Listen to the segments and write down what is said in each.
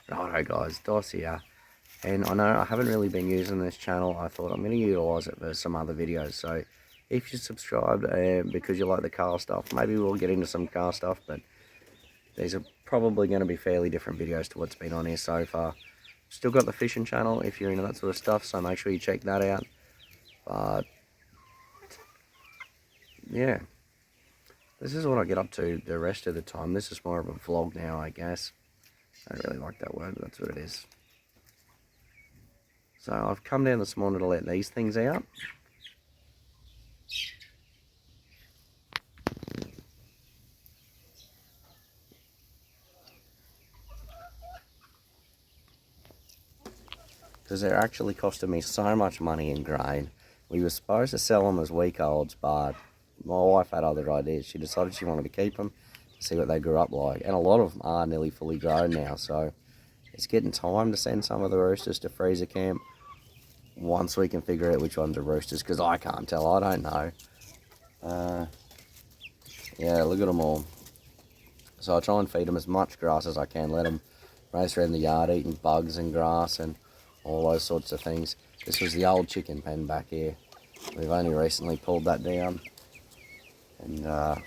Righto guys, Doss here, and I know I haven't really been using this channel. I thought I'm going to utilise it for some other videos, so if you subscribed because you like the car stuff, maybe we'll get into some car stuff, but these are probably going to be fairly different videos to what's been on here so far. Still got the fishing channel if you're into that sort of stuff, so make sure you check that out. But yeah, this is what I get up to the rest of the time. This is more of a vlog now, I guess. I don't really like that word, but that's what it is. So I've come down this morning to let these things out. Because they're actually costing me so much money in grain. We were supposed to sell them as week olds, but my wife had other ideas. She decided she wanted to keep them, to see what they grew up like. And a lot of them are nearly fully grown now, so it's getting time to send some of the roosters to freezer camp once we can figure out which ones are roosters, because I can't tell, I don't know. Yeah, look at them all. So I try and feed them as much grass as I can, let them race around the yard eating bugs and grass and all those sorts of things. This was the old chicken pen back here. We've only recently pulled that down, and a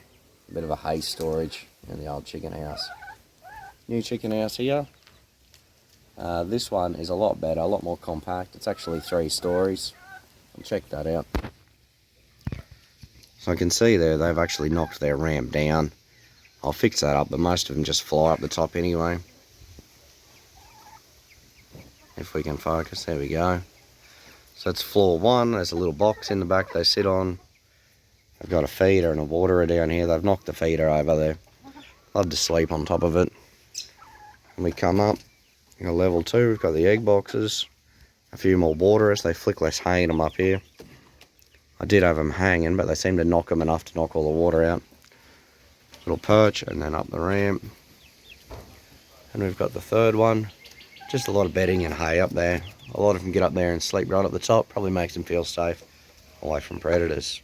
bit of a hay storage in the old chicken house. New chicken house here. This one is a lot better, a lot more compact. It's actually 3 stories. Check that out. So I can see there they've actually knocked their ramp down. I'll fix that up, but most of them just fly up the top anyway. If we can focus, there we go. So it's floor 1, there's a little box in the back they sit on. I've got a feeder and a waterer down here. They've knocked the feeder over there. Love to sleep on top of it. And we come up, we've got level 2, we've got the egg boxes, a few more waterers. They flick less hay in them up here. I did have them hanging, but they seem to knock them enough to knock all the water out. Little perch, and then up the ramp. And we've got the third one. Just a lot of bedding and hay up there. A lot of them get up there and sleep right at the top. Probably makes them feel safe away from predators.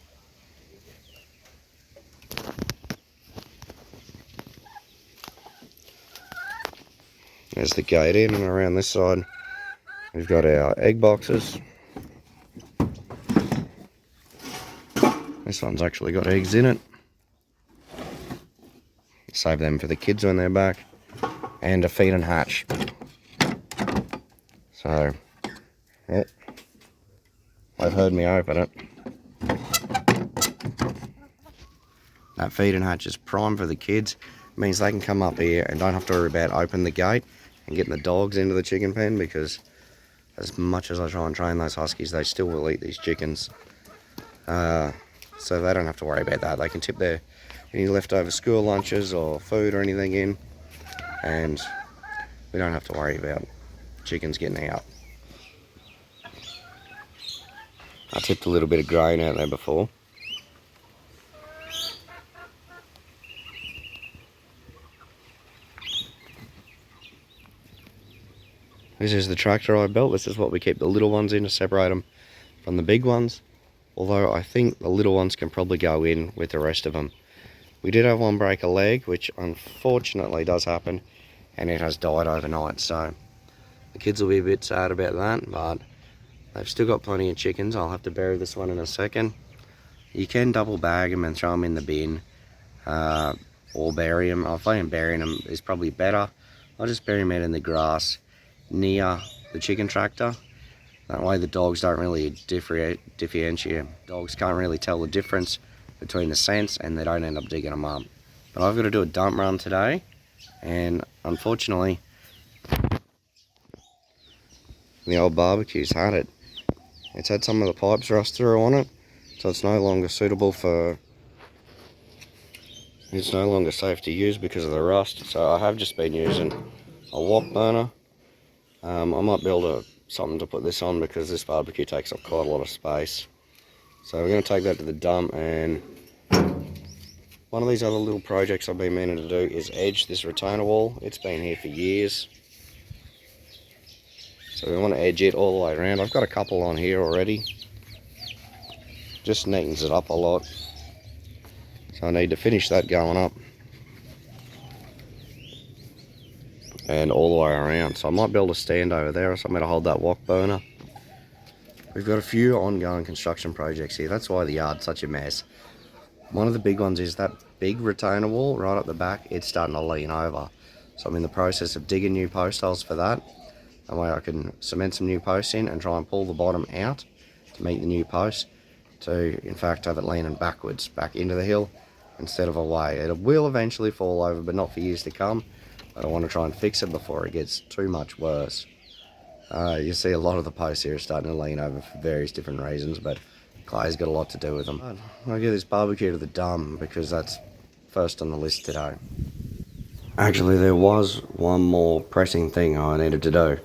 There's the gate in, and around this side we've got our egg boxes. This one's actually got eggs in it. Save them for the kids when they're back. And a feed and hatch. So, yep, they've heard me open it. That feed and hatch is prime for the kids. It means they can come up here and don't have to worry about opening the gate and getting the dogs into the chicken pen, because as much as I try and train those huskies, they still will eat these chickens. So they don't have to worry about that. They can tip their any leftover school lunches or food or anything in, and we don't have to worry about chickens getting out. I tipped a little bit of grain out there before. This is the tractor I built. This is what we keep the little ones in to separate them from the big ones. Although I think the little ones can probably go in with the rest of them. We did have one break a leg, which unfortunately does happen, and it has died overnight. So the kids will be a bit sad about that, but they've still got plenty of chickens. I'll have to bury this one in a second. You can double bag them and throw them in the bin, or bury them. I find burying them is probably better. I'll just bury them out in the grass near the chicken tractor. That way the dogs don't really differentiate. Dogs can't really tell the difference between the scents, and they don't end up digging them up. But I've got to do a dump run today, and unfortunately the old barbecue's had it. It's had some of the pipes rust through on it, so it's no longer suitable for... It's no longer safe to use because of the rust. So I have just been using a wok burner. I might build something to put this on, because this barbecue takes up quite a lot of space. So we're going to take that to the dump, and one of these other little projects I've been meaning to do is edge this retainer wall. It's been here for years. So we want to edge it all the way around. I've got a couple on here already. Just neatens it up a lot. So I need to finish that going up. and all the way around. So I might build a stand over there or something to hold that wok burner. We've got a few ongoing construction projects here. That's why the yard's such a mess. One of the big ones is that big retainer wall right up the back. It's starting to lean over. So I'm in the process of digging new post holes for that. That way I can cement some new posts in and try and pull the bottom out to meet the new post. To, in fact, have it leaning backwards, back into the hill instead of away. It will eventually fall over, but not for years to come. But I want to try and fix it before it gets too much worse. You see a lot of the posts here are starting to lean over for various different reasons, but clay's got a lot to do with them. I'll give this barbecue to the dumb because that's first on the list today. Actually, there was one more pressing thing I needed to do,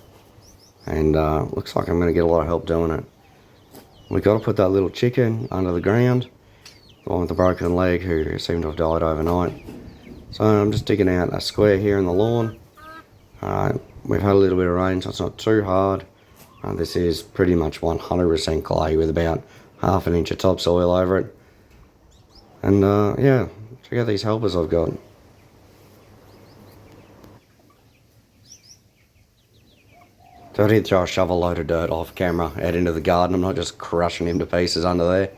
and looks like I'm going to get a lot of help doing it. We got to put that little chicken under the ground, the one with the broken leg who seemed to have died overnight. So I'm just digging out a square here in the lawn. We've had a little bit of rain, so it's not too hard. This is pretty much 100% clay with about half an inch of topsoil over it. And yeah, check out these helpers I've got. So I did throw a shovel load of dirt off camera out into the garden. I'm not just crushing him to pieces under there.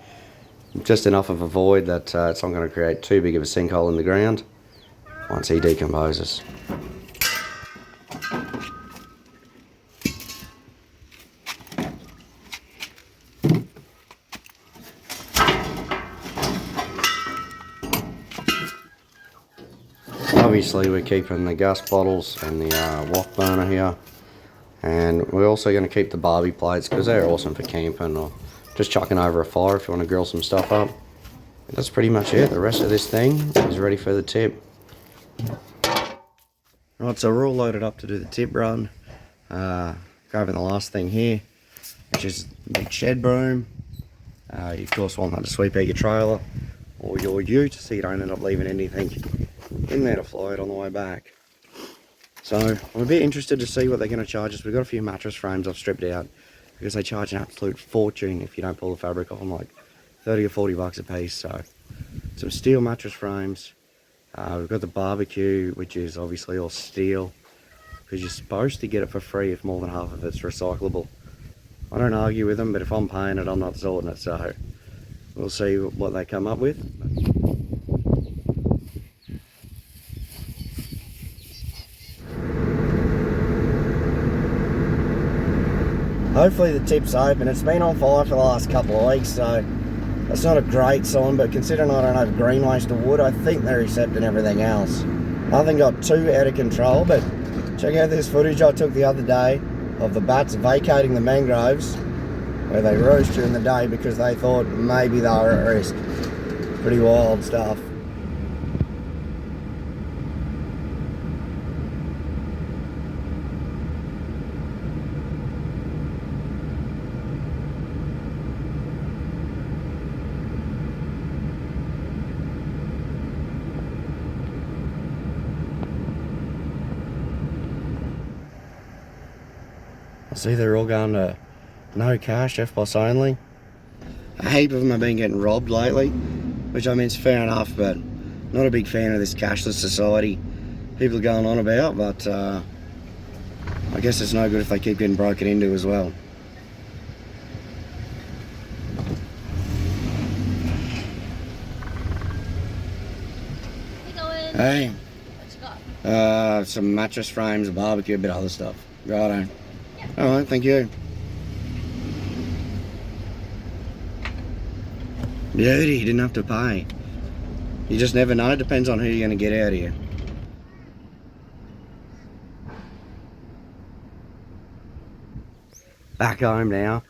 Just enough of a void that it's not going to create too big of a sinkhole in the ground once he decomposes. Obviously we're keeping the gas bottles and the wok burner here, and we're also going to keep the barbie plates because they're awesome for camping or just chucking over a fire if you want to grill some stuff up. But that's pretty much it. The rest of this thing is ready for the tip. Right, so we're all loaded up to do the tip run. Grabbing the last thing here, which is the big shed broom. You of course want that to sweep out your trailer or your ute so you don't end up leaving anything in there to fly it on the way back. So I'm a bit interested to see what they're going to charge us. We've got a few mattress frames I've stripped out because they charge an absolute fortune if you don't pull the fabric off them, like 30 or 40 bucks a piece. So some steel mattress frames. We've got the barbecue, which is obviously all steel because you're supposed to get it for free if more than half of it's recyclable. I don't argue with them, but if I'm paying it, I'm not sorting it. So we'll see what they come up with. Hopefully the tip's open. It's been on fire for the last couple of weeks, so that's not a great sign, but considering I don't have green waste or wood, I think they're accepting everything else. Nothing got too out of control, but check out this footage I took the other day of the bats vacating the mangroves where they roost during the day because they thought maybe they were at risk. Pretty wild stuff. I see they're all going to no cash, FBOSS only. A heap of them have been getting robbed lately, which I mean is fair enough, but not a big fan of this cashless society people are going on about, but I guess it's no good if they keep getting broken into as well. Hey, what you got? Some mattress frames, a barbecue, a bit of other stuff. Righto. Alright, thank you. Beauty, you didn't have to pay. You just never know, it depends on who you're going to get out of here. Back home now.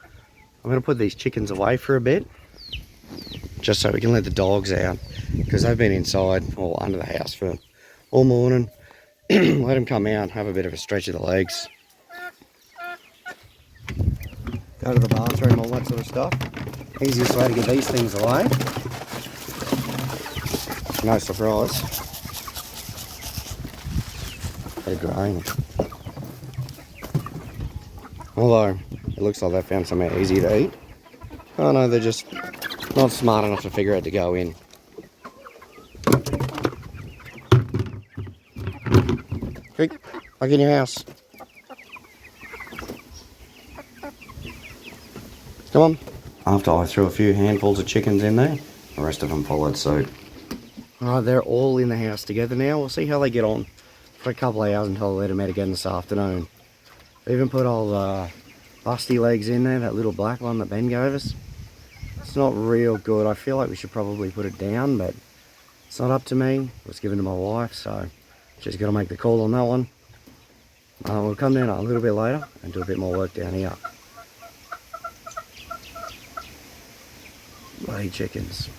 I'm going to put these chickens away for a bit, just so we can let the dogs out, because they've been inside or under the house for all morning. Let them come out, have a bit of a stretch of the legs. Go to the bathroom, all that sort of stuff. Easiest way to get these things away. No surprise. They're growing. Although, it looks like they found somewhere easy to eat. Oh no, they're just not smart enough to figure out to go in. Quick. Back in your house. Come on. After I threw a few handfuls of chickens in there, the rest of them followed suit. Alright, they're all in the house together now. We'll see how they get on for a couple of hours until I let them out again this afternoon. I even put old Busty Legs in there, that little black one that Ben gave us. It's not real good. I feel like we should probably put it down, but it's not up to me. It was given to my wife, so she's got to make the call on that one. We'll come down a little bit later and do a bit more work down here. Bloody chickens.